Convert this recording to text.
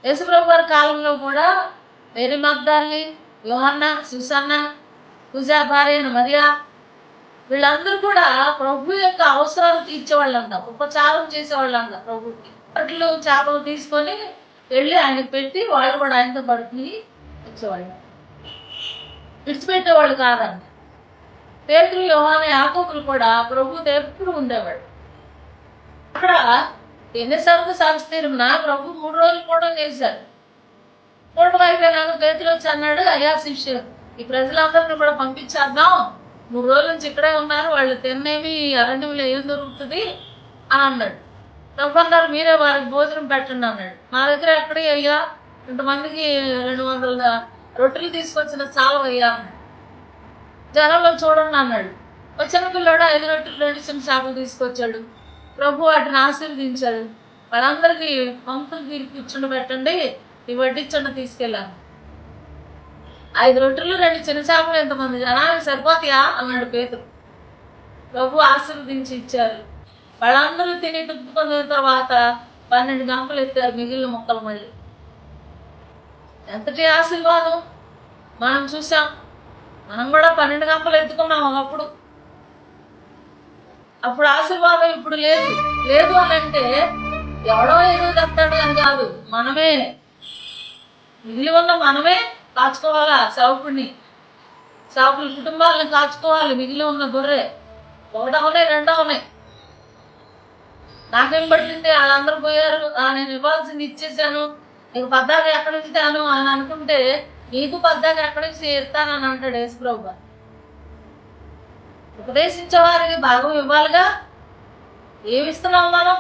యేసుప్రభు గారి కాలంలో కూడా మేరీ మగ్దలిని, యోహన్న, సుసన్న, కుజా భార్య అయిన మరియా వీళ్ళందరూ కూడా ప్రభు యొక్క అవసరాలు తీర్చేవాళ్ళంట, ఉపచారం చేసేవాళ్ళంట ప్రభుకి. అట్లు చేపలు తీసుకొని వెళ్ళి ఆయనకు పెట్టి వాళ్ళు కూడా ఆయనతో పడుకుని వచ్చేవాళ్ళు, విడిచిపెట్టేవాళ్ళు కాదంట. పేతురు, యోహాను, యాకోబులు కూడా ప్రభుతో ఎప్పుడు ఉండేవాడు. అక్కడ ఎన్నిసార్లు సాగిస్తీరున్నా ప్రభు 3 రోజులు కూడా చేశారు. కూటమి అయిపోయినాక పేతురు వచ్చి అన్నాడు, అయ్యా శిష్యులు ఈ ప్రజలందరినీ కూడా పంపించేద్దాం, 3 రోజుల నుంచి ఇక్కడే ఉన్నారు, వాళ్ళు తిన్నేమి అరణ్యంలో ఏం దొరుకుతుంది అని అన్నాడు. ప్రభు అన్నారు, మీరే వారికి భోజనం పెట్టండి అన్నాడు. మా దగ్గర ఎక్కడే అయ్యా, ఇంతమందికి 200 రొట్టెలు తీసుకొచ్చిన చాలు అయ్యా అన్నాడు. జనంలో చూడండి అన్నాడు. వచ్చిన పిల్లాడు 5 రొట్టెలు 2 చిన్న చేపలు తీసుకొచ్చాడు. ప్రభు వాటిని ఆశీర్వదించాడు. వాళ్ళందరికీ పంక్తులు కూర్చుని పెట్టండి, ఈ వడ్డించండి తీసుకెళ్ళాను. 5 రొట్టెలు 2 చిన్న చేపలు ఎంతమంది జనానికి సరిపోతాయా అన్నాడు పేతురు. ప్రభు ఆశీర్వదించి ఇచ్చారు. వాళ్ళందరూ తిని తుప్పుకున్న తర్వాత 12 గంపలు ఎత్తారు మిగిలిన మొక్కలు. మళ్ళీ ఎంతటి ఆశీర్వాదం మనం చూసాం. మనం కూడా 12 గంపలు ఎత్తుకున్నాం ఒకప్పుడు. అప్పుడు ఆశీర్వాదం ఇప్పుడు లేదు. లేదు అని అంటే ఎవడో ఏదో తెస్తాడు అని కాదు, మనమే మిగిలి ఉన్న మనమే కాచుకోవాలా. సేవకుడిని, సేవకుల కుటుంబాలను కాచుకోవాలి. మిగిలి ఉన్న గొర్రె ఒకటవనే 2 నాకేం పట్టింది, వాళ్ళందరూ పోయారు, నేను ఇవ్వాల్సింది ఇచ్చేసాను, నీకు పద్దాక ఎక్కడి నుంచి తాను అని అనుకుంటే నీకు పద్దాక ఎక్కడి నుంచి ఇస్తానని అంటాడు యేసుప్రభు. ఉపదేశించే వారికి భాగం ఇవ్వాలిగా. ఏమిస్తున్నాం మనం?